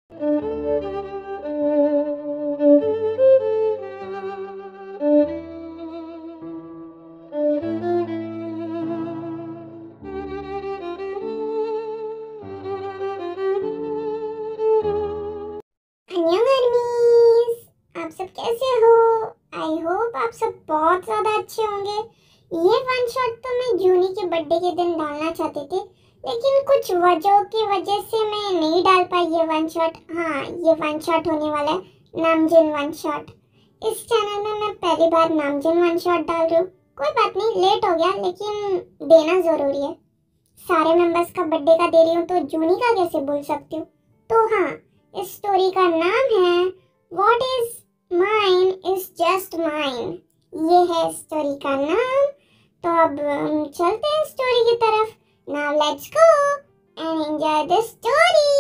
आप सब कैसे हो? आई होप आप सब बहुत ज़्यादा अच्छे होंगे। ये वन शॉट तो मैं जूनी के बर्थडे के दिन डालना चाहती थी, लेकिन कुछ वजहों की वजह से मैं नहीं डाल पाई ये वन शॉट। हाँ, ये वन शॉट होने वाला है नामजन वन शॉट। इस चैनल में मैं पहली बार नामजन वन शॉट डाल रही हूँ। कोई बात नहीं, लेट हो गया लेकिन देना ज़रूरी है। सारे मेंबर्स का बर्थडे का दे रही हूँ तो जूनी का कैसे भूल सकती हूँ। तो हाँ, इस स्टोरी का नाम है what is mine is just mine. ये है स्टोरी का नाम। तो अब चलते हैं स्टोरी की तरफ। Now let's go and enjoy the story.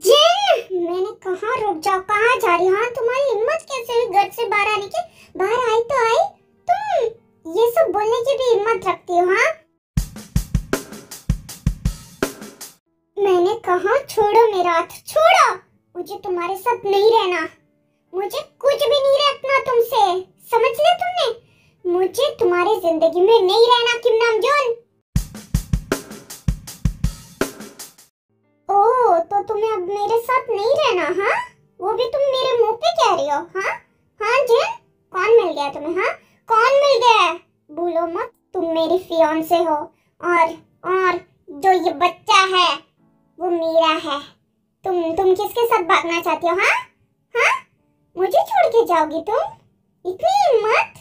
Jin, मैंने कहा रुक जाओ, कहाँ जा रही हो? हाँ, तुम्हारी हिम्मत कैसे हुई घर से बाहर आने की? बाहर आई तो आई, तुम ये सब बोलने की भी हिम्मत रखती हो? हाँ, मैंने कहा छोड़ो मेरा हाथ, छोड़ो। मुझे तुम्हारे साथ नहीं रहना, मुझे कुछ भी नहीं रखना तुमसे, समझ लिया तुमने? मुझे तुम्हारी जिंदगी में नहीं रहना किम नामजोन। ओह, तो तुम्हें अब मेरे साथ नहीं रहना? हाँ, वो भी तुम मेरे मुंह पे कह रही हो? हाँ हाँ जिन, कौन मिल गया तुम्हें? हाँ, कौन मिल गया? भूलो मत, तुम मेरी फियांसे हो और जो ये बच्चा है वो मेरा है। तुम किसके साथ भागना चाहती हो? हाँ हाँ, मुझे छोड़ के जाओगी तुम? इतनी हिम्मत?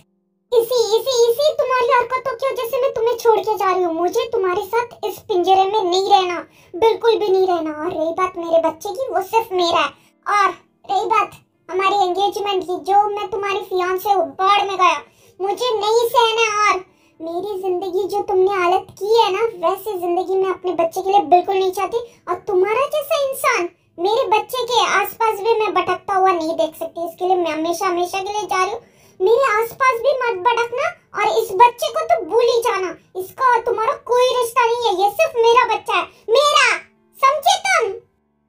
इसी तुम्हारी हरकतों की वजह से मैं तुम्हें छोड़ के जा रही हूँ। मुझे तुम्हारे साथ इस पिंजरे में नहीं रहना, बिल्कुल भी नहीं रहना। और रही बात मेरे बच्चे की, वो सिर्फ मेरा है। और रही बात हमारी एंगेजमेंट की, जो मैं तुम्हारी फियांसे हूँ, बाढ़ में गया, मुझे नहीं सहना। और मेरी जिंदगी जो तुमने हालत की है ना, वैसी जिंदगी मैं अपने बच्चे के लिए बिल्कुल नहीं चाहती। और तुम्हारा जैसा इंसान मेरे बच्चे के आसपास भी मैं भटकता हुआ नहीं देख सकती। इसके लिए मैं हमेशा के लिए जा रही हूँ। मेरे आसपास भी मत भटकना, और इस बच्चे को तो भूल ही जाना। इसका और तुम्हारा कोई रिश्ता नहीं है, ये सिर्फ मेरा बच्चा है, मेरा, समझे तुम?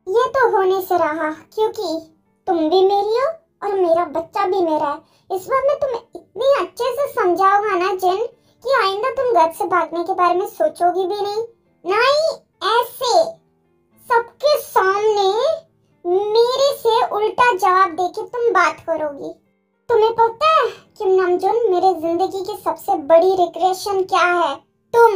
ये तो होने से रहा, क्योंकि तुम भी मेरी हो और मेरा बच्चा भी मेरा है। इस बार मैं तुम्हें इतनी अच्छे से समझाऊंगा ना जिन, कि आइंदा तुम घर से भागने के बारे में सोचोगी भी नहीं। नहीं, ऐसे सबके सामने मेरे से उल्टा जवाब देके तुम बात करोगी। तुम्हें पता है किम नामजोन, मेरे जिंदगी की सबसे बड़ी रिग्रेशन क्या है? तुम।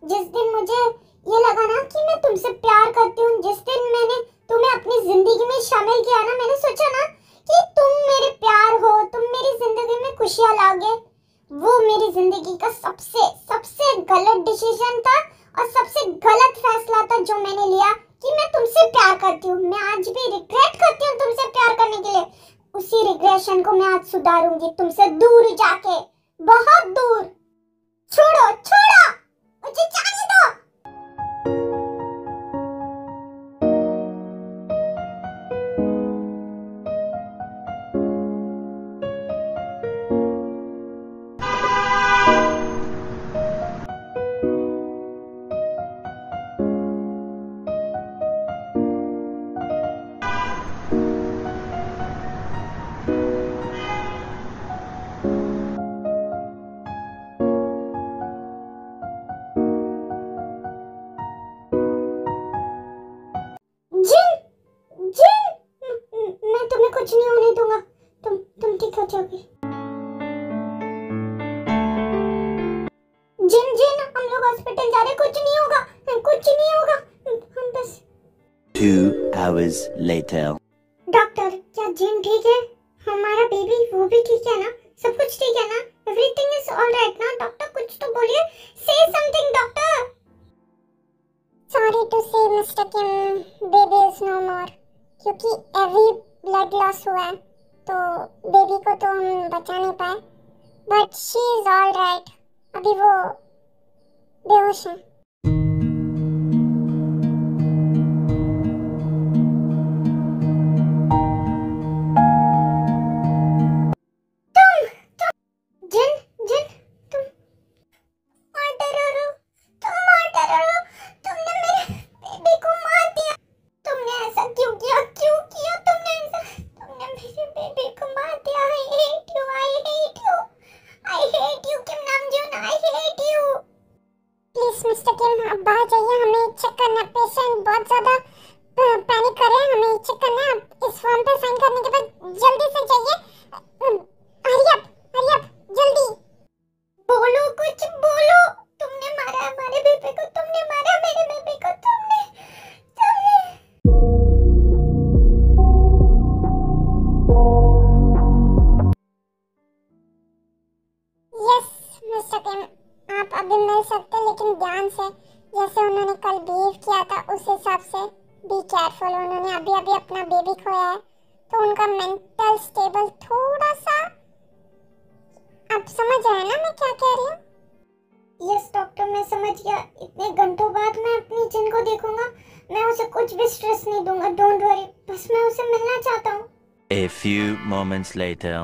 जिस दिन मुझे ये लगा ना कि मैं तुमसे प्यार करती हूँ, जिस दिन मैंने तुम्हें अपनी जिंदगी में शामिल किया ना, मैंने सोचा ना कि तुम मेरे प्यार हो, तुम मेरी जिंदगी में खुशियाँ लाओगे। वो मेरी जिंदगी का सबसे गलत डिसीजन था और सबसे गलत फैसला था जो मैंने लिया, कि मैं तुमसे प्यार करती हूँ। मैं आज भी रिग्रेट करती हूँ तुमसे प्यार करने के लिए। उसी रिग्रेशन को मैं आज सुधारूंगी, तुमसे दूर जाके, बहुत दूर। छोड़ो छोड़ो, मुझे जाने दो। मैं तुम्हें कुछ नहीं होने दूंगा, तुम ठीक हो जाओगे। जिन हम लोग हॉस्पिटल जा रहे, कुछ नहीं होगा, कुछ नहीं होगा, हम बस। 2 hours later. डॉक्टर, क्या जिन ठीक है? हमारा बेबी वो भी ठीक है ना? सब कुछ ठीक है ना? एवरीथिंग इज ऑलराइट ना? डॉक्टर कुछ तो बोलिए, say something doctor. Sorry to say Mister Kim, baby is no more. क्योंकि एवरी ब्लड लॉस हुआ है, तो बेबी को तो हम बचा नहीं पाए, बट शी इज ऑलराइट। अभी वो बेहोश है। मिस्टर किम, आप बाहर जाइए, हमें चेक करना है। पेशेंट बहुत ज्यादा पैनिक कर रहे हैं, हमें चेक करना है। आप इस फॉर्म पे साइन करने के बाद जल्दी से जाइए। हरी अप जल्दी बोलो, कुछ बोलो। तुमने मारा हमारे बेबे को, तुमने मारा मेरे बेबे को, तुमने यस मिस्टर किम, आप अभी मिल सकते हैं, लेकिन ध्यान से, जैसे उन्होंने कल बिहेव किया था उस हिसाब से बी केयरफुल। उन्होंने अभी अभी अपना बेबी खोया है, तो उनका मेंटल स्टेबल थोड़ा सा, आप समझ रहे हैं ना मैं क्या कह रही हूँ? यस डॉक्टर, मैं समझ गया। इतने घंटों बाद मैं अपनी जिन को देखूंगा, मैं उसे कुछ भी स्ट्रेस नहीं दूंगा, डोंट वरी। बस मैं उसे मिलना चाहता हूँ। A few moments later.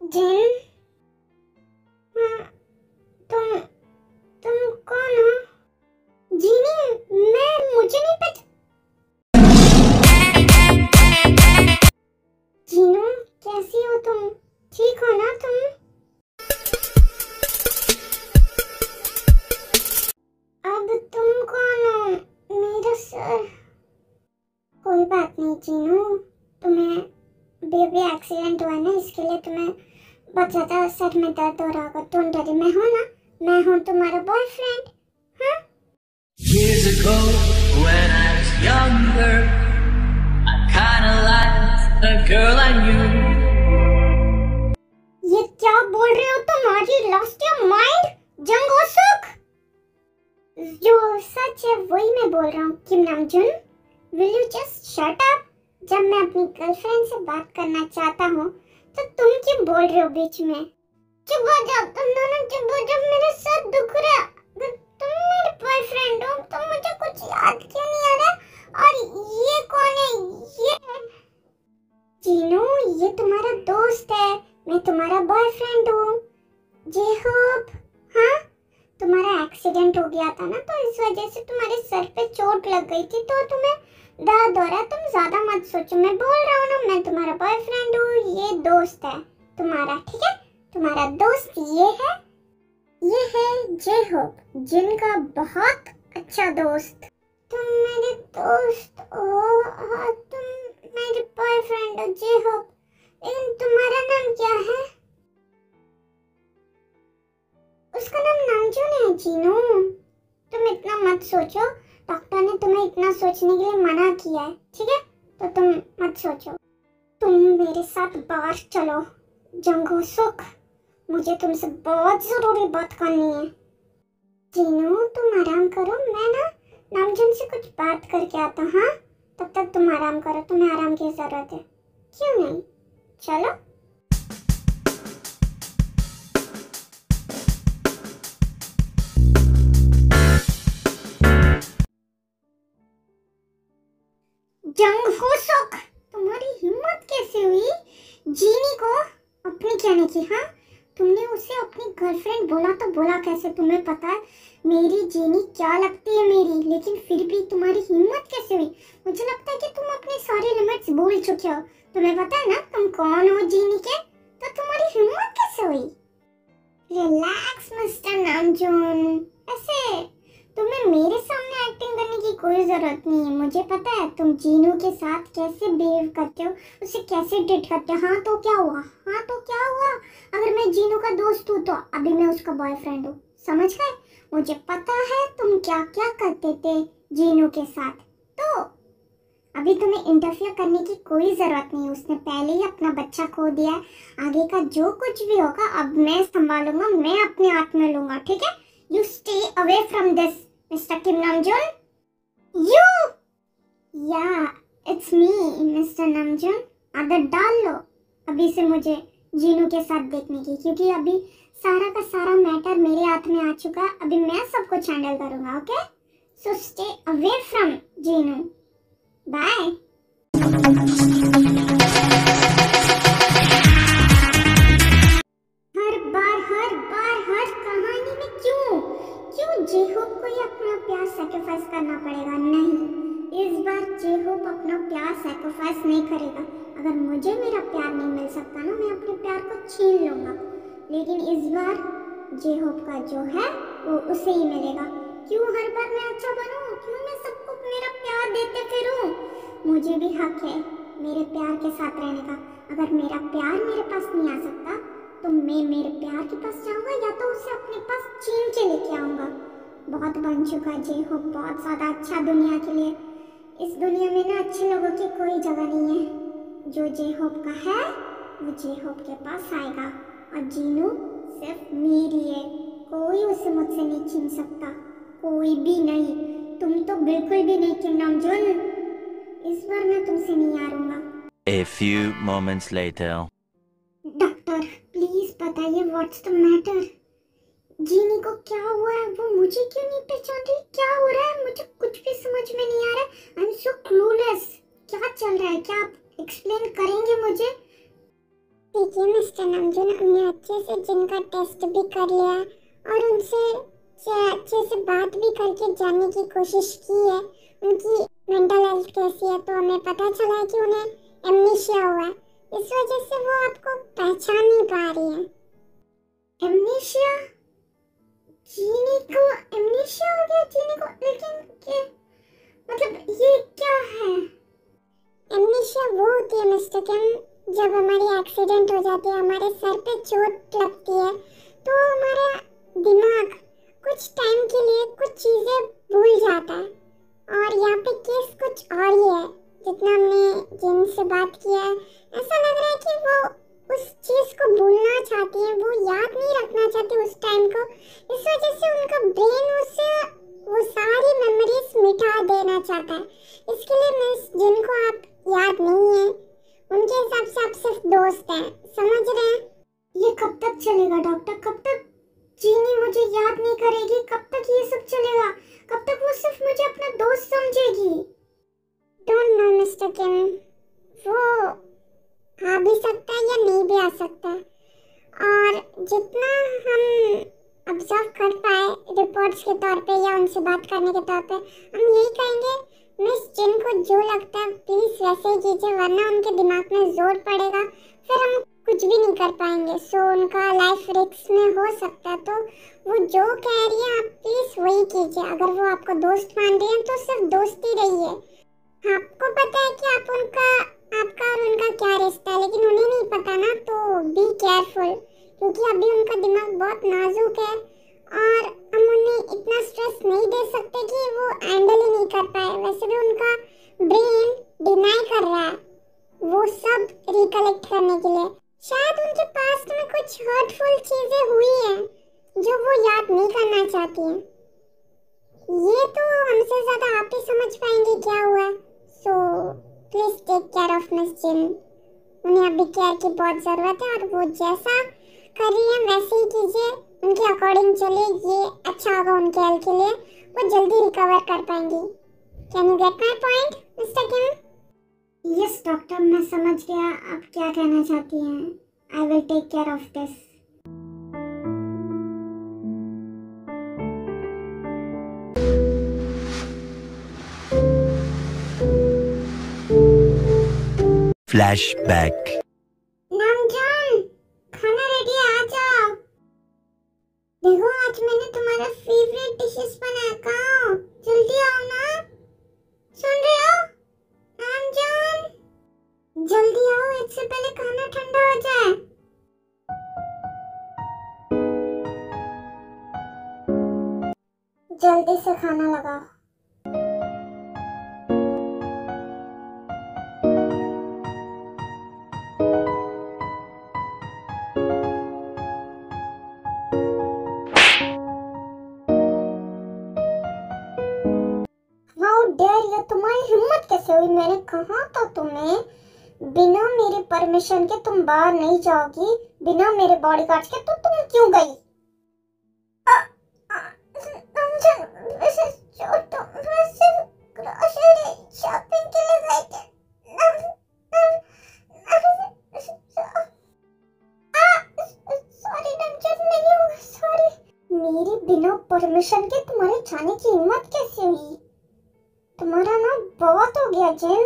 जिन, तुम कौन हो? जीनी, मुझे नहीं पता। जीनू, कैसी हो तुम? ठीक हो ना तुम? अब तुम कौन हो? मेरा सर। कोई बात नहीं जीनू, तुम्हें बेबी एक्सीडेंट हुआ ना, इसके लिए तुम्हें बहुत ज्यादा सर में दर्द हो रहा होगा। डोंट वरी, मैं हूँ ना, मैं हूँ तुम्हारा बॉयफ्रेंड। हाँ? Years ago, when I was younger, I kinda liked a girl I knew. ये क्या बोल रहे हो तुम? Are you lost your mind? जंगोसुक, जो सच है वही मैं बोल रहा हूँ। Kim Namjoon, will you just shut up? जब मैं अपनी गर्लफ्रेंड से बात करना चाहता हूँ तो तुम क्यों बोल रहे हो बीच में? चुप हो जाओ तुम दोनों, चुप हो जाओ, मेरा सर दुख रहा है। तुम मेरे बॉयफ्रेंड हो, तो मुझे कुछ याद क्यों नहीं आ रहा? और ये कौन है? ये जीनू, ये तुम्हारा दोस्त है, मैं तुम्हारा बॉयफ्रेंड हूँ। जेहोब, हाँ, तुम्हारा एक्सीडेंट हो गया था ना, तो इस वजह से तुम्हारे सर पे चोट लग गई थी, तो तुम्हें दर्द हो रहा है। तुम ज्यादा मत सोचो, मैं बोल रहा हूँ ना, मैं तुम्हारा बॉयफ्रेंड हूँ, ये दोस्त है तुम्हारा, ठीक है? तुम्हारा दोस्त ये है जेहोब, जिनका बहुत अच्छा दोस्त। तुम मेरे दोस्त हो? हाँ, तुम मेरे बॉयफ्रेंड हो जेहोब। लेकिन तुम्हारा नाम क्या है? उसका नाम नामजुन है जीनू। तुम इतना मत सोचो, डॉक्टर ने तुम्हें इतना सोचने के लिए मना किया है, ठीक है? तो तुम मत सोचो। तुम मेरे साथ बाहर चलो जंगोसुक, मुझे तुमसे बहुत जरूरी बात करनी है। जीनू, तुम आराम करो, मैं ना नामजुन से कुछ बात करके आता हूँ। हाँ, तब तक तुम आराम करो, तुम्हें आराम की जरूरत है। क्यों नहीं, चलो। जंगहोसुक, तुम्हारी हिम्मत कैसे हुई जीनी को अपनी कहने की? हाँ, तुमने उसे अपनी गर्लफ्रेंड बोला तो बोला कैसे? तुम्हें पता है मेरी जीनी क्या लगती है मेरी, लेकिन फिर भी तुम्हारी हिम्मत कैसे हुई? मुझे लगता है कि तुम अपने सारे लिमिट्स भूल चुके हो। तुम्हें पता है ना तुम कौन हो जीनी के, तो तुम्हारी हिम्मत कैसे हुई? रिलैक्स मिस्टर नामजुन, ऐसे तुम्हें मेरे सामने एक्टिंग करने की कोई जरूरत नहीं है। मुझे पता है तुम जीनू के साथ कैसे बिहेव करते हो, उसे कैसे ट्रीट करते हो। हाँ तो क्या हुआ? हाँ तो क्या हुआ? अगर मैं जीनू का दोस्त हूँ तो अभी मैं उसका बॉयफ्रेंड हूँ, समझ गए? मुझे पता है तुम क्या क्या करते थे जीनू के साथ, तो अभी तुम्हें इंटरफियर करने की कोई जरूरत नहीं है। उसने पहले ही अपना बच्चा खो दिया है। आगे का जो कुछ भी होगा अब मैं संभालूंगा, मैं अपने हाथ में लूंगा, ठीक है? You stay away from this, Mr. Kim Namjoon. You? Yeah, it's me, Mr. Namjoon. आदत डाल लो अभी से मुझे जीनू के साथ देखने की, क्योंकि अभी सारा का सारा मैटर मेरे हाथ में आ चुका है। अभी मैं सब कुछ हैंडल करूंगा, okay? So stay away from Jinu. Bye. हर कहानी में क्यों जेहोब को ही अपना प्यार सैक्रिफाइस करना पड़ेगा? नहीं, इस बार जे होप अपना प्यार सैक्रिफाइस नहीं करेगा। अगर मुझे मेरा प्यार नहीं मिल सकता ना, मैं अपने प्यार को छीन लूंगा, लेकिन इस बार जे होप का जो है वो उसे ही मिलेगा। क्यों हर बार मैं अच्छा बनूं? क्यों मैं सबको मेरा प्यार देते फिरूं? मुझे भी हक है मेरे प्यार के साथ रहने का। अगर मेरा प्यार मेरे पास नहीं आ सकता तो मैं मेरे प्यार के पास जाऊंगा या तो उसे अपने पास छीन के लेके आऊंगा। बहुत बन चुका जे होप, बहुत ज़्यादा अच्छा दुनिया के लिए। इस दुनिया में ना अच्छे लोगों की कोई जगह नहीं है। जो जे होप का है वो जे होप के पास आएगा, और जीनू सिर्फ मेरी है। कोई उसे मुझसे नहीं छीन सकता, कोई भी नहीं। तुम तो बिल्कुल भी नहीं किम नामजून। इस बार मैं तुमसे नहीं हारूंगा। A few moments later. Doctor please बताइए व्हाट्स द मैटर। जीनी को क्या हुआ है? वो मुझे क्यों नहीं पहचान रही? क्या हो रहा है? मुझे कुछ भी समझ में नहीं आ रहा है। I am so clueless. क्या चल रहा है? क्या आप एक्सप्लेन करेंगे मुझे? देखिए मिस्टर नामजून, हमने अच्छे से जिन का टेस्ट भी कर लिया और उनसे अच्छे से बात भी करके जानने की कोशिश की है उनकी मेंटल हेल्थ कैसी है। तो हमें पता चला है कि उन्हें एमनीशिया हुआ है। इस वजह से वो आपको पहचान नहीं पा रही है। एमनीशिया? जीनी को एमनीशिया हो गया? जीनी को? लेकिन मतलब ये क्या है? एमनीशिया वो होती है मिस्टर किम, जब हमारी एक्सीडेंट हो जाती है, हमारे सर पे चोट लगती है, तो हमारा दिमाग कुछ टाइम के लिए कुछ चीजें भूल जाता है। और यहाँ पे केस कुछ और ही है। जितना हमने जिन से बात किया है, ऐसा लग रहा है कि वो उस चीज को भूलना चाहती है, वो याद नहीं रखना चाहती उस टाइम को। इस वजह से उनका ब्रेन उसे वो सारी मेमोरीज मिटा देना चाहता है। इसके लिए मिस जिनको आप याद नहीं है, उनके हिसाब से आप सिर्फ दोस्त हैं, समझ रहे हैं? ये कब तक चलेगा डॉक्टर? कब तक जीनी मुझे याद नहीं करेगी? कब तक ये सब चलेगा? कब तक वो सिर्फ मुझे अपना दोस्त समझेगी? डोंट नो मिस्टर किम, वो आ भी सकता है या नहीं भी आ सकता है। और जितना हम ऑब्जर्व कर पाए रिपोर्ट्स के तौर पे या उनसे बात करने के तौर पे, हम यही कहेंगे मिस जिन को जो लगता है प्लीज वैसे ही कीजिए, वरना उनके दिमाग में जोर पड़ेगा, फिर हम कुछ भी नहीं कर पाएंगे। सो उनका लाइफ रिस्क में हो सकता है। तो वो जो कह रही है आप प्लीज वही कीजिए। अगर वो आपको दोस्त मान रही है तो सिर्फ दोस्ती रहिए। आपको पता है कि आपका और उनका क्या रिश्ता है, लेकिन उन्हें नहीं पता ना, तो बी केयरफुल, क्योंकि अभी उनका दिमाग बहुत नाजुक है और हम उन्हें इतना स्ट्रेस नहीं दे सकते कि वो हैंडल ही नहीं कर पाए। वैसे भी उनका ब्रेन डिनाई कर रहा है वो सब रिकलेक्ट करने के लिए। शायद उनके पास्ट में कुछ हर्टफुल चीजें हुई हैं जो वो याद नहीं करना चाहती हैं। ये तो हमसे ज्यादा आप ही समझ पाएंगे क्या हुआ। So please take care of Miss Jin. उन्हें अभी केयर की बहुत जरूरत है और वो जैसा कर रही है वैसे ही कीजिए, उनके अकॉर्डिंग चले, ये अच्छा होगा उनके हेल्थ के लिए। वो जल्दी रिकवर कर पाएंगी। Can you get my point mister Kim? Yes doctor, मैं समझ गया आप क्या कहना चाहती हैं। I will take care of this. Flashback. नामजान, खाना रेडी है, आ जाओ। देखो आज मैंने तुम्हारा फेवरेट डिशेस बनाया। कहाँ हो? जल्दी आओ ना। सुन रहे हो नामजान? जल्दी आओ, इससे पहले खाना ठंडा हो जाए। जल्दी से खाना लगाओ। तुम्हारी हिम्मत कैसे हुई? मैंने कहा था तुम्हें बिना मेरे परमिशन के तुम बाहर नहीं जाओगी, बिना मेरे बॉडीगार्ड्स के, तो तुम क्यों गई? शॉपिंग के लिए गई थी। सॉरी नामजान, नहीं होगा, सॉरी। मेरे बिना परमिशन के तुम्हारे जाने की हिम्मत कैसे हुई? तुम्हारा ना बहुत हो गया जिन।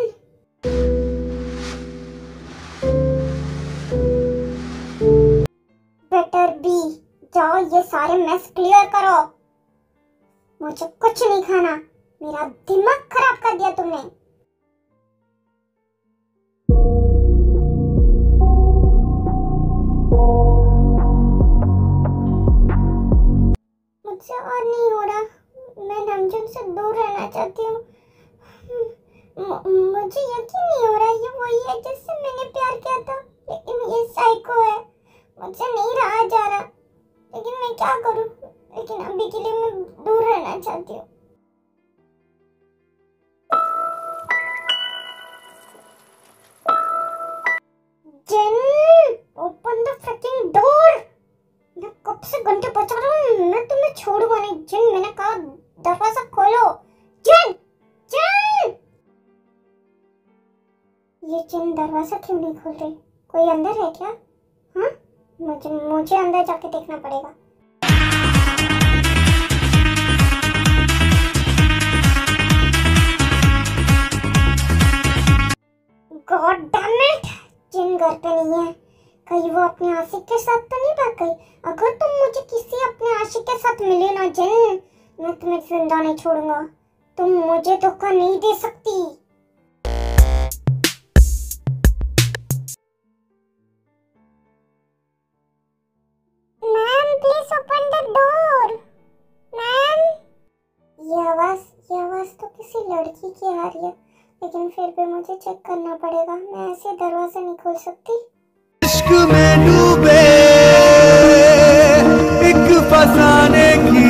बेटर बी, जाओ ये सारे मेस क्लियर करो। मुझे कुछ नहीं खाना, मेरा दिमाग खराब कर दिया तुमने। मुझसे और नहीं हो रहा, मैं नमजन से दूर रहना चाहती हूँ। मुझे यकीन नहीं हो रहा ये वही है जिससे मैंने प्यार किया था, लेकिन ये साइको है। मुझसे नहीं रहा जा रहा, लेकिन मैं क्या करूँ? लेकिन अभी के लिए मैं दूर रहना चाहती हूँ। जिन, ओपन द फ्रिकिंग डोर। मैं कब से घंटे बजा रहा हूँ, मैं तुम्हें छोड़ूंगा नहीं। जिन, मैंने कहा दरवाजा खोलो। जिन, जिन। ये जिन दरवाजा क्यों नहीं खोल रही? कोई अंदर है क्या? हाँ, मुझे अंदर जाके देखना पड़ेगा। गॉड डैम इट, जिन घर पे नहीं है। कहीं वो अपने आशिक के साथ तो नहीं भाग गई? अगर तुम मुझे किसी अपने आशिक के साथ मिले ना जिन, मैं तुम्हें जिंदा नहीं छोड़ूंगा। तुम मुझे धोखा नहीं दे सकती। Ma'am please open the door. Ma'am, ये आवाज तो किसी लड़की की आ रही है, लेकिन फिर भी मुझे चेक करना पड़ेगा। मैं ऐसे दरवाजा नहीं खोल सकती। इश्क में डूबे एक फसाने की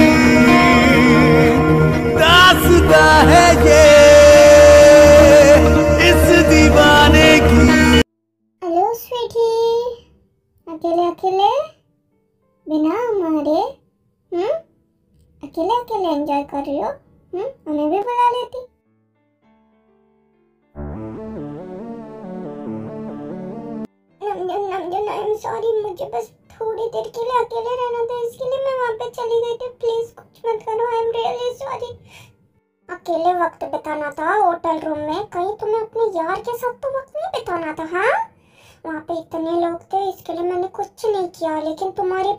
दास्तां है ये इस दीवाने की। हेलो स्वीटी, अकेले अकेले बिना हमारे अकेले अकेले एंजॉय कर रही हो? हमें भी बुला लेती। सॉरी, मुझे बस थोड़ी देर के लिए अकेले रहना था, इसके लिए मैं वहाँ पे चली गई थी। प्लीज कुछ मत करो, आई एम रियली सॉरी। अकेले वक्त बिताना था होटल रूम में, कहीं तुम्हें अपने यार के साथ तो वक्त नहीं बिताना था? हाँ, वहाँ पे इतने लोग थे, इसके लिए मैंने कुछ नहीं किया। लेकिन तुम्हारे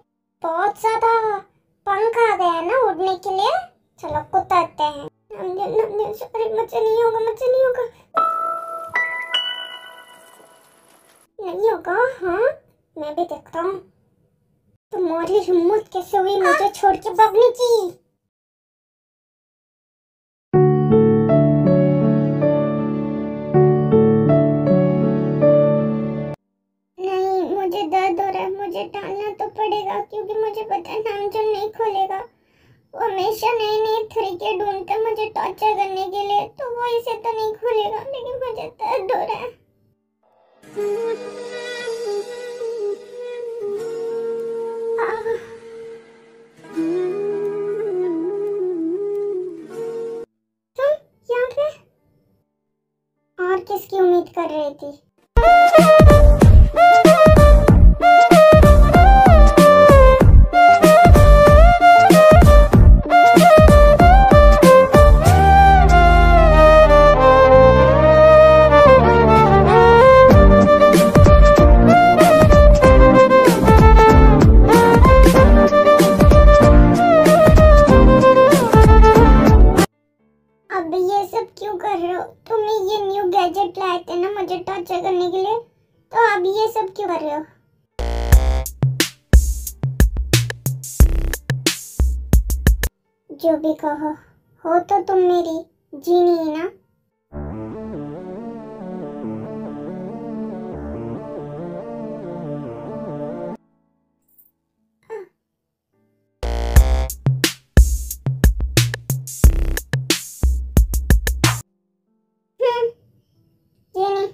बहुत ज्यादा पंख आ गया ना उड़ने के लिए। चलो कुताते हैं। सॉरी, मुझसे नहीं होगा, मुझसे नहीं होगा, नहीं होगा। हाँ, मैं भी देखता हूँ तुम्हारी हिम्मत कैसे हुई मुझे छोड़ के भागने की। नहीं, मुझे दर्द हो रहा है, मुझे टालना तो पड़ेगा, क्योंकि मुझे पता है नामजन नहीं खोलेगा। वो हमेशा नए नए तरीके ढूंढते मुझे टॉर्चर करने के लिए, तो वो इसे तो नहीं खोलेगा। लेकिन मुझे दर्द हो रहा है। तुम यहाँ पे और किसकी उम्मीद कर रही थी? अब ये सब क्यों कर रहे हो? तुम ये न्यू गैजेट लाए थे ना मुझे टॉर्चर करने के लिए, तो अब ये सब क्यों कर रहे हो? जो भी कहो, हो तो तुम मेरी जीनी ही ना। जीनी।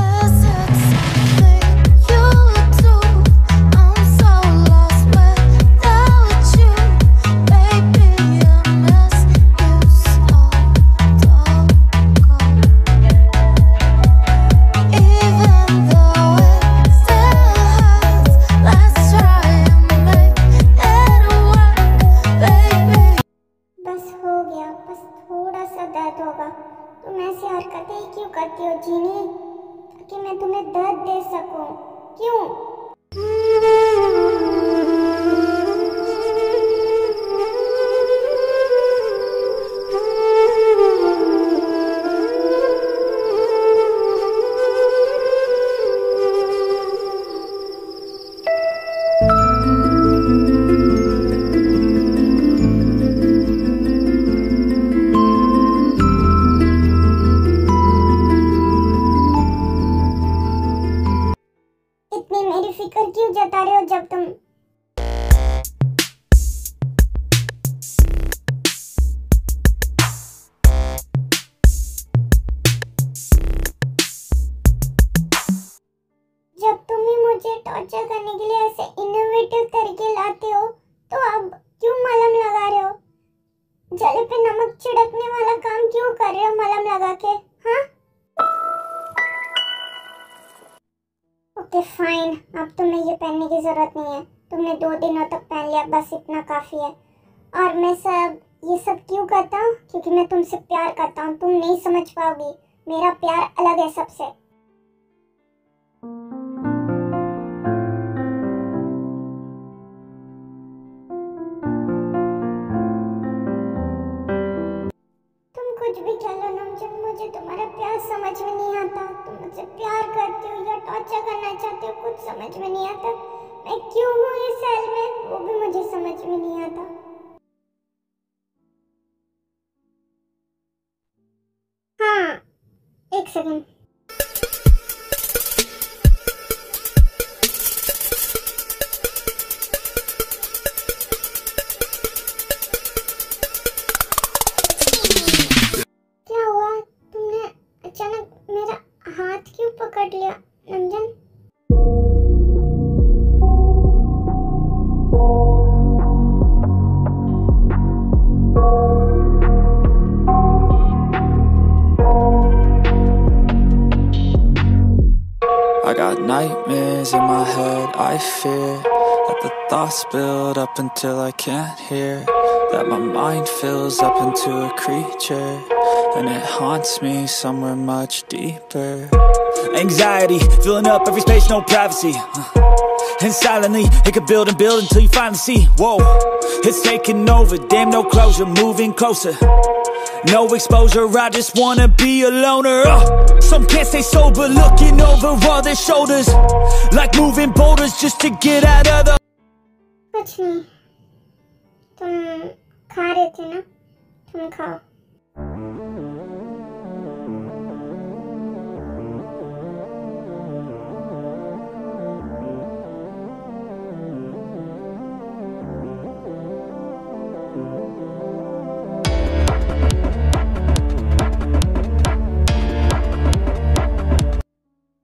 Is it something you do? I'm so lost without you. क्यों करती हो जीनी? ताकि मैं तुम्हें दर्द दे सकूं। क्यों? इतनी मेरी फिक्र क्यों जता रहे हो जब तुम ही मुझे टॉर्चर करने के लिए ऐसे इनोवेटिव तरीके लाते हो, तो अब क्यों मलहम लगा रहे हो? जले पे नमक छिड़कने वाला काम क्यों कर रहे हो मलहम लगा के? हाँ, ओके फाइन, अब तुम्हें ये पहनने की जरूरत नहीं है। तुमने 2 दिनों तक पहन लिया, बस इतना काफी है। और मैं ये सब क्यों करता हूँ? क्योंकि मैं तुमसे प्यार करता हूँ। तुम नहीं समझ पाओगी, मेरा प्यार अलग है सबसे। तुम कुछ भी कह लो नमजन, मुझे तुम्हारा प्यार समझ में नहीं आता। तुम मुझसे प्यार करते हो या टॉर्चर करना चाहते हो, कुछ समझ में नहीं आता। मैं क्यों हूँ इस सेल में, वो भी मुझे समझ में नहीं आता। हाँ, एक सेकंड। क्या हुआ? तुमने अचानक मेरा हाथ क्यों पकड़ लिया नमजन? I got nightmares in my head, I fear that the thoughts build up until I can't hear, that my mind fills up into a creature, and it haunts me somewhere much deeper. Anxiety, filling up every space, no privacy. And silently, it could build and build until you finally see. Whoa, it's taking over, damn no closure, moving closer. No exposure, I just wanna be a loner. Some can't stay sober, looking over all their shoulders, like moving boulders just to get out of the. कुछ नहीं, तुम खा रहे थे ना, तुम खाओ।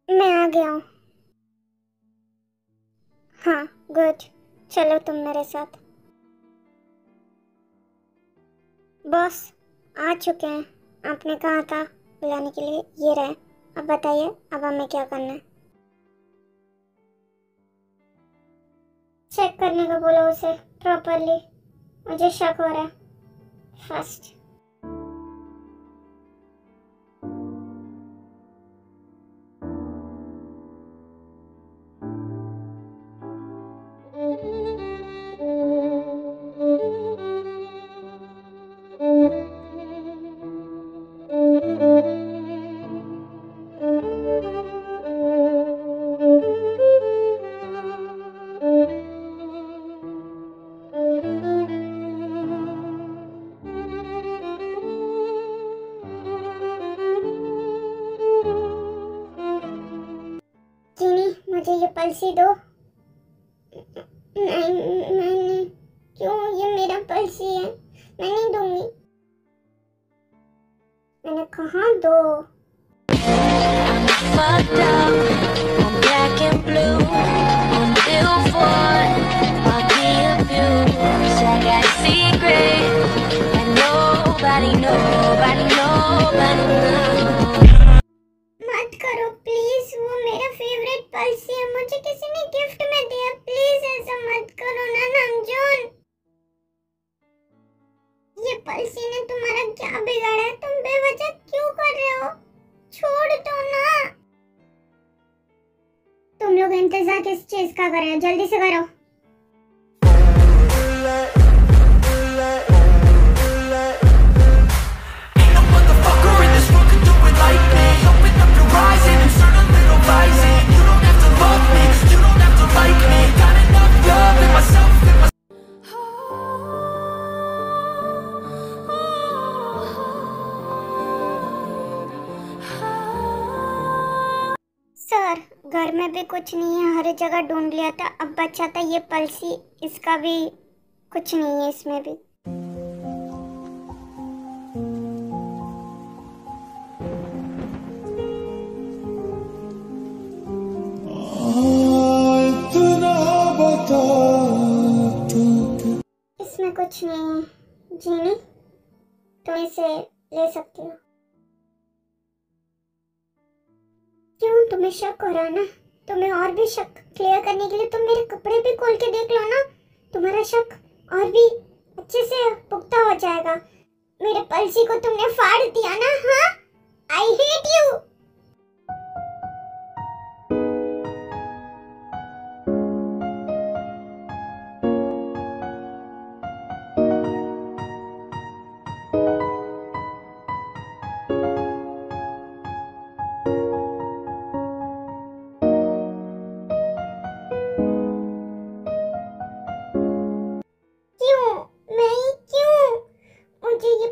मैं आ गया हूँ। हाँ, गुड, चलो तुम मेरे साथ। बॉस आ चुके हैं, आपने कहा था बुलाने के लिए, ये रहे। अब बताइए, अब हमें क्या करना है? चेक करने को बोलो उसे प्रॉपरली, मुझे शक हो रहा है। फर्स्ट मुझे ये पल्सी दो। नहीं, क्यों? ये मेरा पल्सी है, मैं नहीं दूंगी। मैंने कहा दो। Fucked up, I'm black and blue, I'm billboard, I'll be abused. I got secrets, and nobody knows. मत करो प्लीज, वो मेरा फेवरेट पल्सी है, मुझे किसी ने गिफ्ट में दिया। प्लीज ऐसा मत करो ना नमजोन। ये पल्सी ने तुम्हारा क्या बिगाड़ा है? तुम बेवजह क्यों कर रहे हो? छोड़ दो ना। तुम लोग इंतजार किस चीज का कर रहे हो? जल्दी से करो। सर, घर में भी कुछ नहीं है, हर जगह ढूंढ लिया था। अब बचा था ये पल्सी, इसका भी कुछ नहीं है इसमें भी। इसमें कुछ नहीं है। जीनी, तुम इसे ले सकती हो। क्यों, तुम्हें शक हो रहा ना? तुम्हें और भी शक क्लियर करने के लिए तुम मेरे कपड़े भी खोल के देख लो ना। तुम्हारा शक और भी अच्छे से पुख्ता हो जाएगा। मेरे पल्सी को तुमने फाड़ दिया ना। हाँ, आई हेट यू।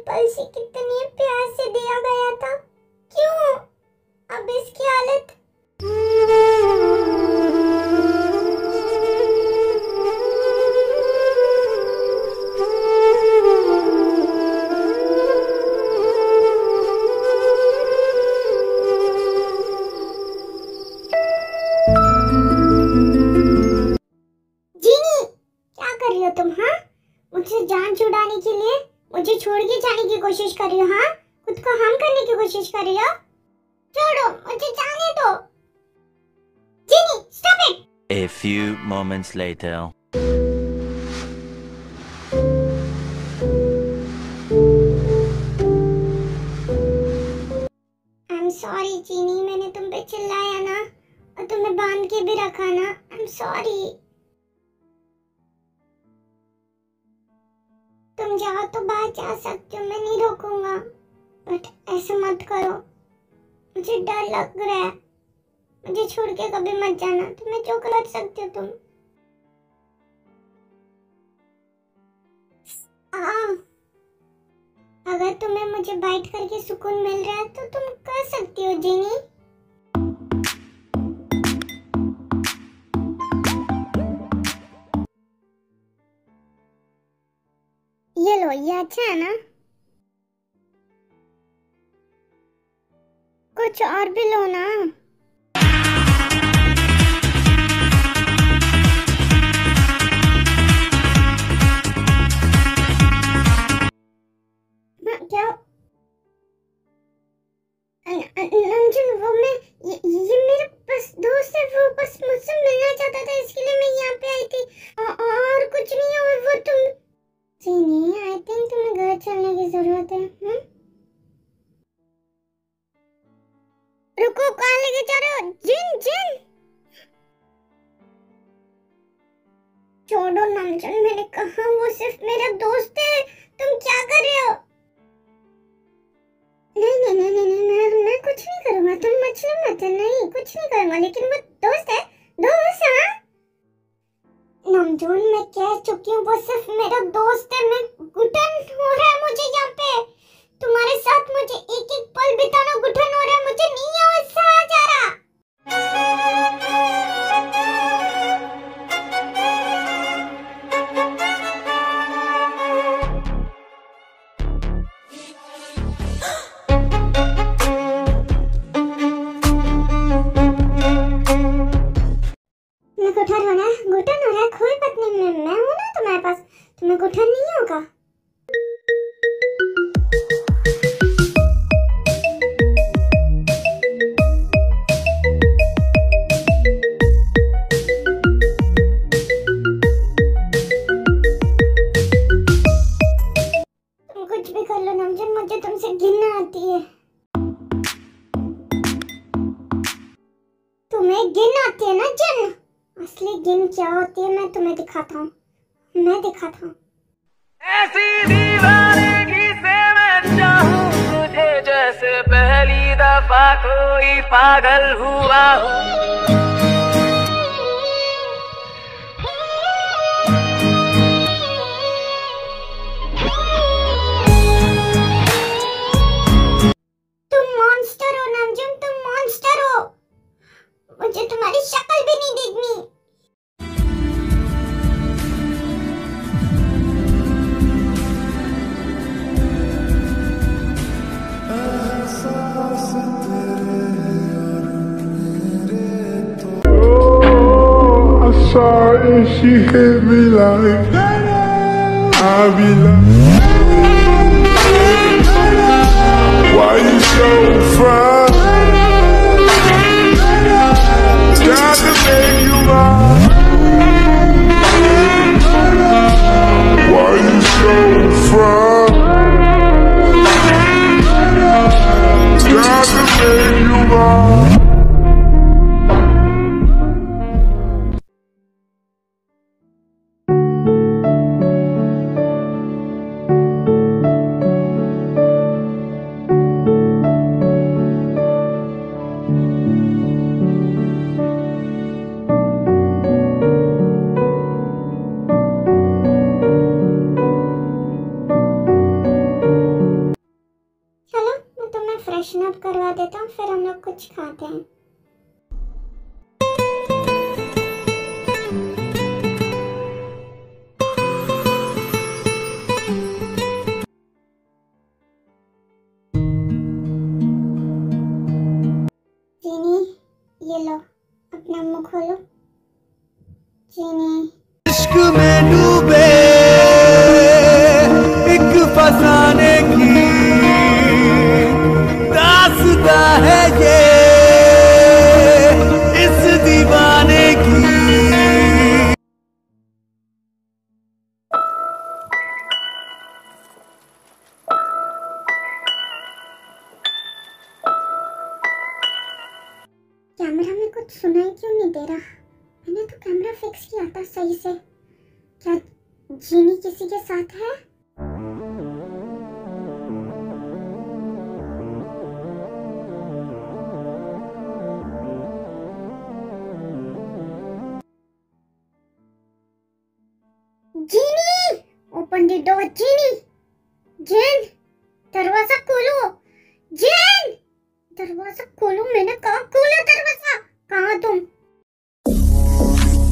पल्सी कितनी प्यार से दिया गया था, क्यों अब इसकी हालत? जीनी, क्या कर रही हो तुम? हाँ, मुझसे जान छुड़ाने के लिए मुझे छोड़ के जाने की कोशिश कर रही हो? हाँ, खुद को हार्म करने की कोशिश कर रही हो? छोड़ो, मुझे जाने दो। Jinny, stop it. A few moments later. I'm sorry Jinny, मैंने तुम पे चिल्लाया ना और तुम्हें बांध के भी रखा ना। I'm sorry। तुम जाओ तो बाहर जा सकते हो, मैं नहीं रोकूंगा, बट ऐसा मत करो। मुझे डर लग रहा है। मुझे छोड़ के कभी मत जाना। तुम्हें जो कर सकते हो तुम। अगर तुम्हें मुझे बाइट करके सुकून मिल रहा है तो तुम कर सकती हो जीनी। ये लो, ये अच्छा है ना? कुछ और भी लो ना। क्या नंजन, वो मैं ये मेरा बस दोस्त है, वो बस मुझसे मिलना चाहता था, इसके लिए मैं यहाँ पे आई थी। और कुछ नहीं है। वो तुम जीनी, आई थिंक तुम्हें घर चलने की जरूरत है। रुको, कहाँ लेके जा रहे हो? जिन जिन, छोड़ो नंजन, मैंने कहा वो सिर्फ मेरा दोस्त है। तुम क्या कर रहे हो? नहीं, मैं कुछ नहीं करूँगा। तुम मछली मत, नहीं कुछ नहीं करूँगा, लेकिन वो दोस्त है। दोस्त? हाँ नमजून, मैं कह चुकी हूँ वो सिर्फ मेरा दोस्त है। मैं घुटन हो रहा है मुझे यहाँ पे। तुम्हारे साथ मुझे एक एक पल बिताना घुटन हो रहा है। मुझे नहीं है वैसा जा रहा। घुटन हो रहा है, कोई बात नहीं, मैं हूं ना तुम्हारे पास, तुम्हें घुटन नहीं होगा। तुम कुछ भी कर लो नमजन, मुझे तुमसे घिन आती है। दिखाता हूँ, मैं दिखाता हूँ। ऐसी दीवानगी से मैं चाहूं तुझे जैसे पहली दफा कोई पागल हुआ हो। तुम मॉन्स्टर हो नमजुम, तुम मॉन्स्टर हो। मुझे तुम्हारी शक्ल भी नहीं देखनी। And she hit me like I be like, why you so fine? Got to make you mine. Why you so fine? Got to make you mine. Freshen up करवा देता हूँ, फिर हम लोग कुछ खाते हैं। चीनी, ये लो, अपना मुंह खोलो। चीनी, इश्क में डूबे एक फसाने की दास्ता है ये इस दीवाने की। कैमरा में कुछ सुनाई क्यों नहीं दे रहा? मैंने तो कैमरा फिक्स किया था सही से। क्या जीनी किसी के साथ है? जीनी, ओपन द डोर। जीनी, जेन, दरवाजा खोलो। जेन, दरवाजा खोलो, मैंने कहा खोलो दरवाजा। कहाँ तुम?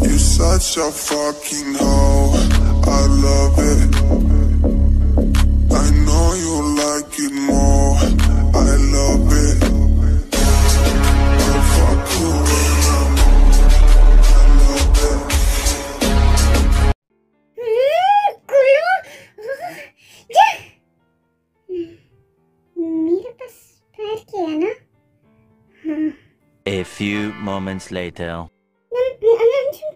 You're such a fucking hoe, I love it. I know you like it more, I love it. I'll fuck you when I'm on, I love it. खोलो। मेरे पास पैर क्या है ना? हाँ। A few moments later.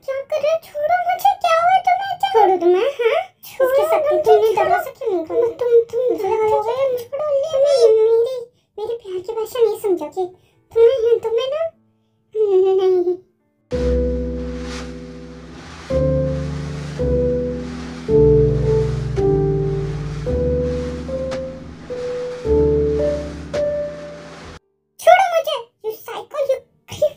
क्या कर रहे हो? छोड़ो मुझे। क्या हुआ तुम्हें? छोड़ो तुम्हें। हाँ? छोड़ो तुमने दरवाजा क्यों नहीं खोला? तुम छोड़ो। मेरी प्यार की भाषा नहीं समझोगे। तुम्हें ना नहीं। छोड़ो मुझे। You psycho, you creep.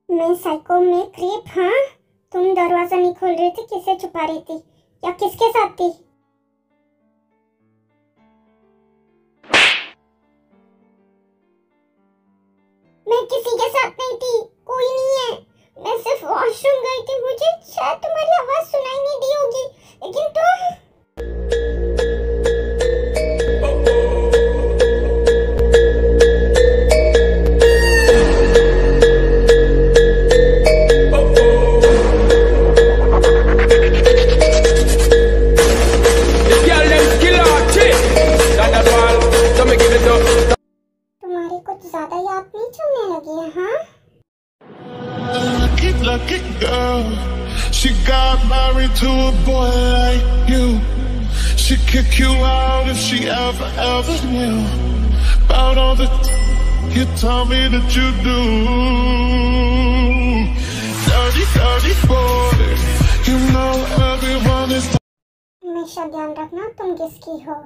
मैं साइको में क्रीप? हाँ, तुम दरवाजा नहीं खोल रही थी, किसे छुपा रही थी या किसके साथ थी? मैं किसी के साथ नहीं थी, कोई नहीं है। मैं सिर्फ वॉशरूम गई थी। मुझे शायद तुम्हारी आवाज सुनाई नहीं दी होगी, लेकिन तुम ज्यादा याद नहीं चलने लगी है। हाँ, Lucky girl, she got married to a boy like you. She'd kick you out if she ever knew. about all the you tell me that you do. Dirty, dirty boy, you know everyone is. हमेशा ध्यान रखना तुम किसकी हो।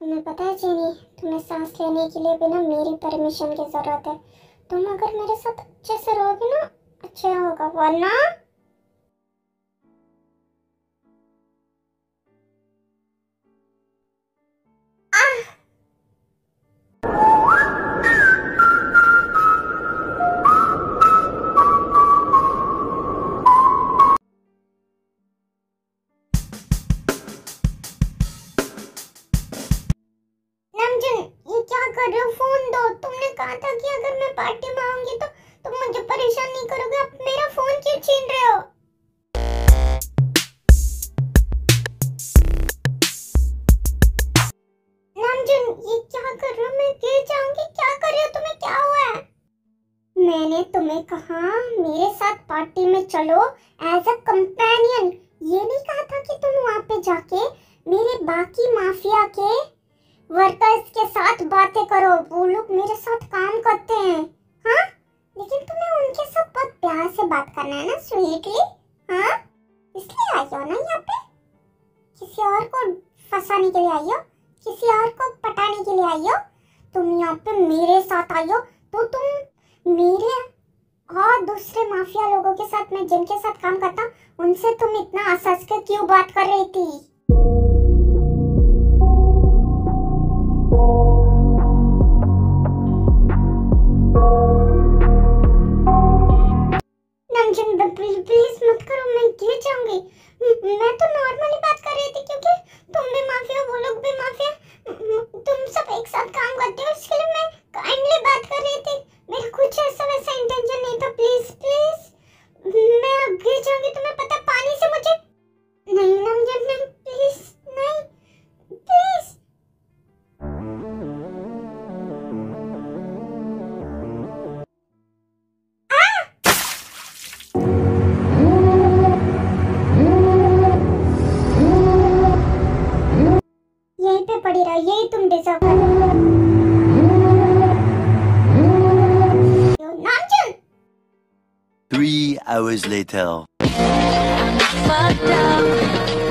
तुम्हें पता है जीनी, तुम्हें सांस लेने के लिए भी ना मेरी परमिशन की जरूरत है। तुम अगर मेरे साथ अच्छे से रहोगे ना, अच्छा होगा, वरना कर रहे हो? फोन दो। तुमने कहा था कि अगर मैं पार्टी में आऊंगी तो तुम मुझे परेशान नहीं करोगे। अब मेरा फोन क्यों छीन रहे हो? नामजुन, ये क्या कर रहे हो? मैं गिर जाऊंगी। क्या कर रहे हो? तुम्हें क्या हुआ है? मैंने तुम्हें कहा मेरे साथ पार्टी में चलो एज अ कंपेनियन। ये नहीं कहा था कि तुम वहां पे जाके मेरे बाकी माफिया के वर्कर्स के साथ बातें करो। वो लोग मेरे साथ काम करते हैं, हाँ? लेकिन तुम्हें उनके साथ बहुत प्यार से बात करना है ना, स्वीटली, हाँ? इसलिए आई हो ना यहाँ पे? किसी और को फंसाने के लिए आई हो? किसी और को पटाने के लिए आई हो? तुम यहाँ पे मेरे साथ आई हो तो तुम मेरे और दूसरे माफिया लोगों के साथ, मैं जिनके साथ काम करता हूँ, उनसे तुम इतना हंस के क्यों बात कर रही थी? प्लीज मत करो, मैं गिर जाऊंगी। मैं तो नॉर्मली बात कर रही थी क्योंकि तुम भी माफिया, वो लोग भी माफिया, तुम सब एक साथ काम करते हो, इसके लिए मैं काइंडली बात कर रही थी। मेरा कुछ ऐसा वैसा इंटेंशन नहीं था। प्लीज प्लीज, मैं अब गिर जाऊंगी। तुम्हें पता है पानी से मुझे नहीं, नामजुन नहीं, प्लीज नहीं, प्लीज। पड़ी रहा, यही तुम डिजर्व कर रहे हो। नामजुन! 3 hours later. I'm fucked up,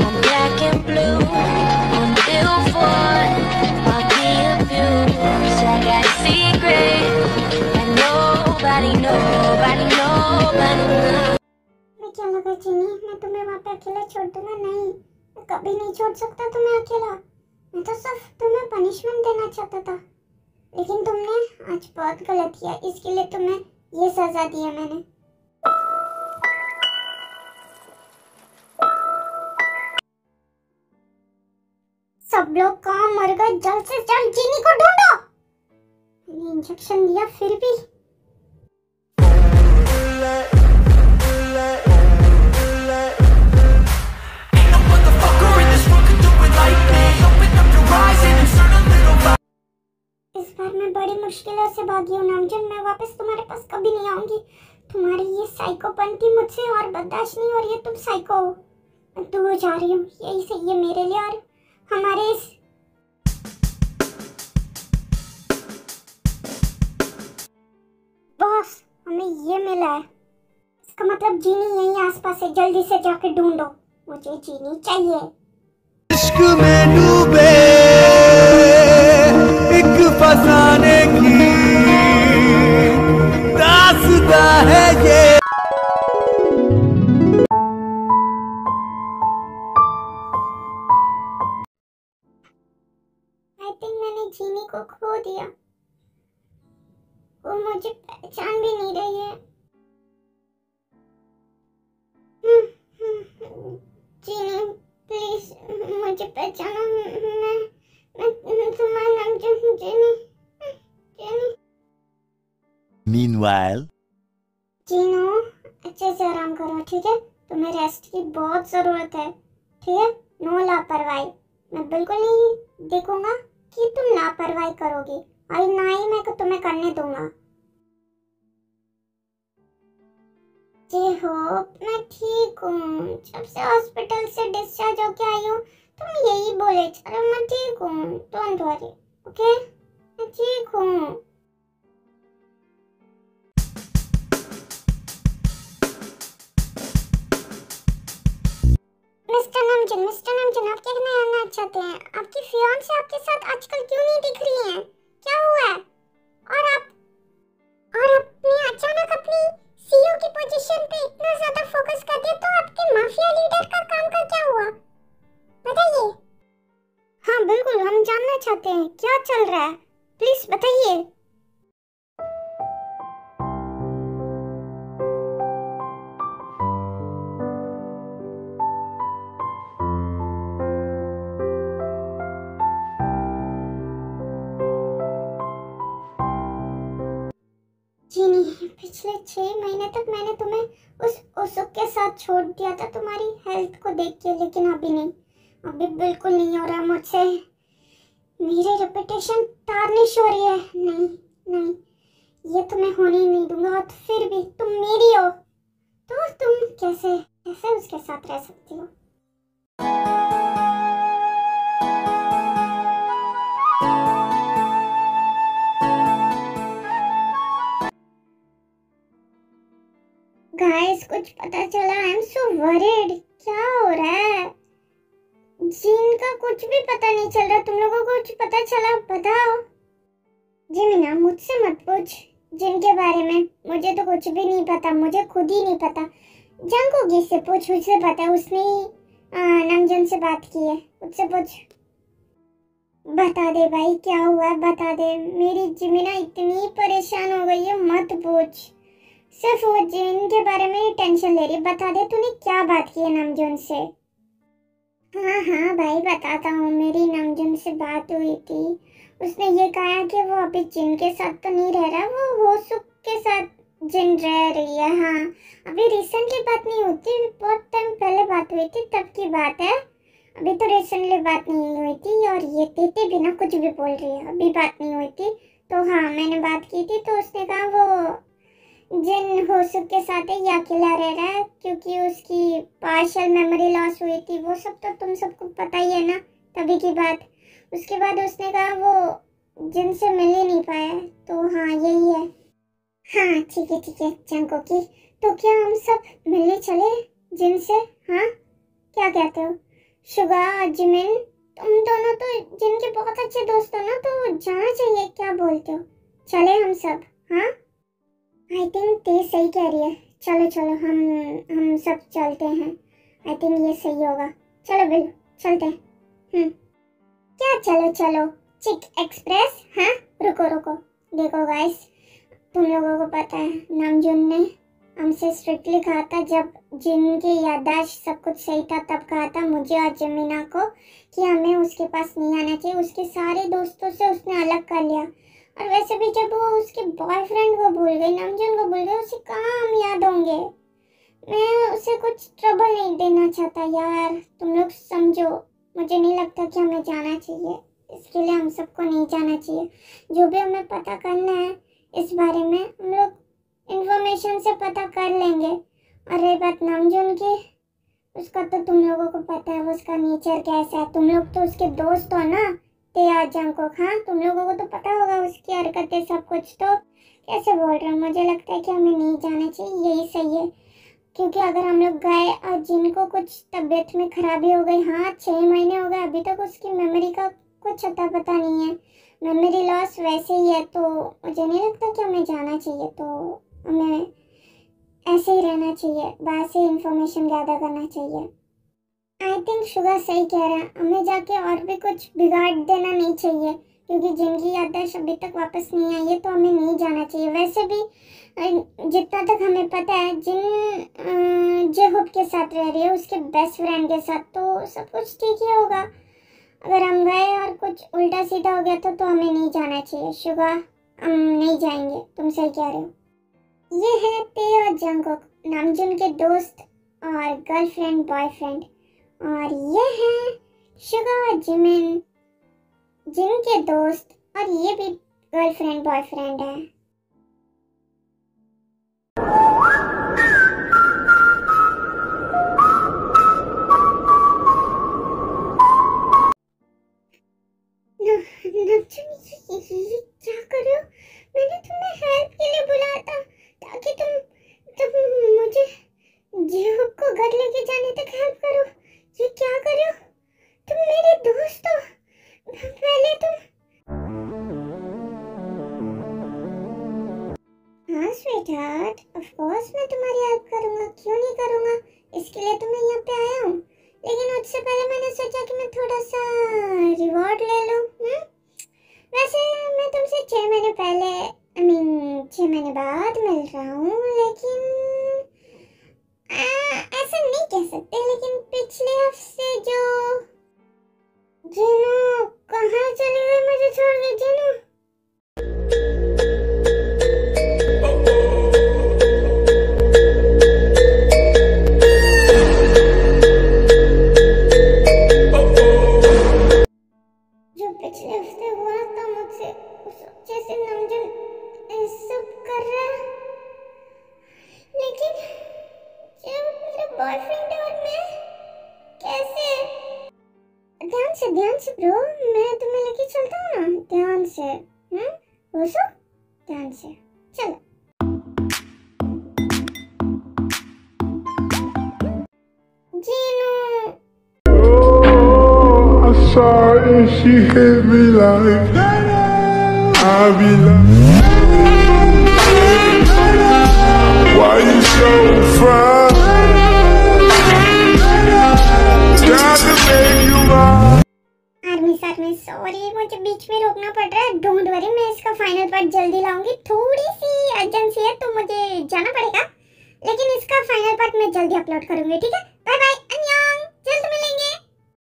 I'm black and blue, I'm billboard, I'll be abused. I got a secret, and nobody knows. मैं क्या लगा जीनी, मैं तुम्हें वहाँ पे अकेला छोड़ दूंगा? नहीं, मैं कभी नहीं छोड़ सकता तुम्हें अकेला। मैं तो सिर्फ तुम्हें पनिशमेंट देना चाहता था, लेकिन तुमने आज बहुत गलत किया। इसके लिए तुम्हें ये सजा दी है मैंने। सब लोग कहाँ मर गए? जल्द से जल्द जीनी को ढूंढो। मैंने इंजेक्शन दिया फिर भी। इस बार मैं बड़ी मुश्किलों से भागी हूँ नामजुन। मैं वापस तुम्हारे पास कभी नहीं आऊंगी। तुम्हारी ये साइकोपंती मुझसे और बर्दाश्त नहीं हो रही है। तुम साइको हो। मैं दूर जा रही हूँ। यही सही है मेरे लिए और हमारे इस बॉस। हमें ये मिला है, इसका मतलब जीनी यहीं आसपास है। जल्दी से जाके ढूंढो, मुझे जीनी चाहिए। इश्क में डूबे एक फसाने की दास्तां है ये। आई थिंक मैंने जीनी को खो दिया। वो मुझे पहचान भी नहीं रही है। जीनी प्लीज मुझे पहचानो। मैं तुम्हारा नाम जीनी। Meanwhile, जीनो अच्छे से आराम करो, ठीक है? तुम्हें रेस्ट की बहुत जरूरत है, ठीक है? नो लापरवाही। मैं बिल्कुल नहीं देखूंगा कि तुम लापरवाही करोगी और ना ही मैं तुम्हें करने दूंगा। जी हो, मैं ठीक हूँ। जब से हॉस्पिटल से डिस्चार्ज होके आई हूँ तुम यही बोले, चलो मैं ठीक हूँ, डोंट वरी, ओके, मैं ठीक हूँ। मिस्टर नमजन, आप क्या जानना चाहते हैं? आपकी फियांसे आपके साथ आजकल क्यों नहीं दिख रही हैं? क्या हुआ है? और आपने अचानक अपनी सीईओ की पोजीशन पे इतना ज्यादा फोकस कर दिया, तो आपके माफिया लीडर का काम का क्या हुआ? बताइए। हाँ बिल्कुल, हम जानना चाहते हैं क्या चल रहा है, प्लीज बताइए। जी नहीं, पिछले 6 महीने तक मैंने तुम्हें उस उसुक के साथ छोड़ दिया था तुम्हारी हेल्थ को देख के, लेकिन अभी नहीं, अभी बिल्कुल नहीं हो रहा मुझसे। मेरी रेपुटेशन टार्निश हो रही है। नहीं नहीं, ये तो मैं होने ही नहीं दूंगा। और फिर भी तुम मेरी हो, तो तुम कैसे कैसे उसके साथ रह सकती हो? गाइस, कुछ पता चला? I am so worried. क्या हो रहा है? जिन का कुछ भी पता नहीं चल रहा। तुम लोगों को कुछ पता चला? बताओ। जी मीना, मुझसे मत पूछ जिन के बारे में, मुझे तो कुछ भी नहीं पता, मुझे खुद ही नहीं पता। जंगकोकी से पूछ, उसे पता है, उसने ही नमजन से बात की है, उससे पूछ। बता दे भाई, क्या हुआ है बता दे। मेरी जिमिना इतनी परेशान हो गई है, मत पूछ। सिर्फ वो जिन के बारे में ही टेंशन ले रही। बता दे तूने क्या बात की है नमजन से। हाँ हाँ भाई बताता हूँ, मेरी नमजन से बात हुई थी। उसने ये कहा कि वो अभी जिन के साथ तो नहीं रह रहा, वो होसुक के साथ जिन रह रही है। हाँ, अभी रिसेंटली बात नहीं होती, बहुत टाइम पहले बात हुई थी, तब की बात है। अभी तो रिसेंटली बात नहीं हुई थी। और ये तेते बिना कुछ भी बोल रही है, अभी बात नहीं हुई थी। तो हाँ, मैंने बात की थी, तो उसने कहा वो जिन होसुक के साथ ही अकेला रह रहा है, क्योंकि उसकी पार्शियल मेमोरी लॉस हुई थी। वो सब तो तुम सबको पता ही है ना, तभी की बात। उसके बाद उसने कहा वो जिन से मिल ही नहीं पाया। तो हाँ, यही है। हाँ ठीक है जंगकोकी, तो क्या हम सब मिलने चले जिन से? हाँ, क्या कहते हो? शुगा और जिमिन, तुम दोनों तो जिन के बहुत अच्छे दोस्त हो ना, तो जाना चाहिए। क्या बोलते हो? चले हम सब? हाँ, आई थिंक ते सही कह रही है। चलो चलो, हम सब चलते हैं। आई थिंक ये सही होगा। चलो बिल्लू, चलते हैं। क्या चलो चलो? चिक एक्सप्रेस? हाँ, रुको। देखो गाइस, तुम लोगों को पता है नामजुन ने हमसे स्ट्रिक्टली कहा था, जब जिन की याददाश्त सब कुछ सही था, तब कहा था मुझे और जमीना को कि हमें उसके पास नहीं आना चाहिए। उसके सारे दोस्तों से उसने अलग कर लिया। और वैसे भी जब वो उसके बॉयफ्रेंड को भूल गई, नमजन को भूल गई, उसे कहाँ हम याद होंगे? मैं उसे कुछ ट्रबल नहीं देना चाहता यार, तुम लोग समझो। मुझे नहीं लगता कि हमें जाना चाहिए, इसके लिए हम सबको नहीं जाना चाहिए। जो भी हमें पता करना है इस बारे में, हम लोग इंफॉर्मेशन से पता कर लेंगे। और रही बात नमजन की, उसका तो तुम लोगों को पता है, वो उसका नेचर कैसा है। तुम लोग तो उसके दोस्त हो ना, जंगकोक। हाँ, तुम लोगों को तो पता होगा उसकी हरकतें सब कुछ। तो कैसे बोल रहे हो? मुझे लगता है कि हमें नहीं जाना चाहिए, यही सही है। क्योंकि अगर हम लोग गए और जिनको कुछ तबीयत में खराबी हो गई, हाँ 6 महीने हो गए, अभी तक उसकी मेमोरी का कुछ अता पता नहीं है, मेमोरी लॉस वैसे ही है। तो मुझे नहीं लगता कि हमें जाना चाहिए। तो हमें ऐसे ही रहना चाहिए, बाहर से इंफॉर्मेशन गैदर करना चाहिए। आई थिंक शुगर सही कह रहा है, हमें जाके और भी कुछ बिगाड़ देना नहीं चाहिए, क्योंकि जिनकी याददाश्त अभी तक वापस नहीं आई है, तो हमें नहीं जाना चाहिए। वैसे भी जितना तक हमें पता है, जिन जेहुब के साथ रह रही है, उसके बेस्ट फ्रेंड के साथ, तो सब कुछ ठीक ही होगा। अगर हम गए और कुछ उल्टा सीधा हो गया तो हमें नहीं जाना चाहिए। शुगा, हम नहीं जाएंगे, तुम सही कह रहे हो। ये है ते और जंगकोक, नामजुन के दोस्त और गर्लफ्रेंड बॉयफ्रेंड। और ये है शुगा और जिमिन, जिन के दोस्त, और ये भी गर्लफ्रेंड बॉयफ्रेंड है। नमजुन हाँ स्वीटहार्ट, ऑफ कोर्स मैं तुम्हारी हेल्प करूँगा, क्यों नहीं करूँगा, इसके लिए तो मैं यहाँ पे आया हूँ। लेकिन उससे पहले मैंने सोचा कि मैं थोड़ा सा रिवॉर्ड ले लूँ। वैसे मैं तुमसे 6 महीने पहले 6 महीने बाद मिल रहा हूँ, लेकिन ऐसा नहीं कह सकते, लेकिन पिछले हफ्ते जो जीनू कहाँ चली गई, मुझे छोड़ के जीनू। जो पिछले हफ्ते हुआ था मुझसे, उस वजह से नमजन सब कर रहा है, लेकिन जब मेरा बॉयफ्रेंड है और मैं कैसे? ध्यान से ब्रो, मैं तुम्हें लेके चलता हूँ ना, ध्यान से। होशो, ध्यान से चलो। Jinu I saw it and she hit me like I be like, why you so fine? Got to make you mine. Army sorry, मुझे बीच में रोकना पड़ रहा है। डोंट वरी, मैं इसका फाइनल पार्ट जल्दी लाऊंगी। थोड़ी सी अर्जेंसी है तो मुझे जाना पड़ेगा, लेकिन इसका फाइनल पार्ट मैं जल्दी अपलोड करूंगी, ठीक है?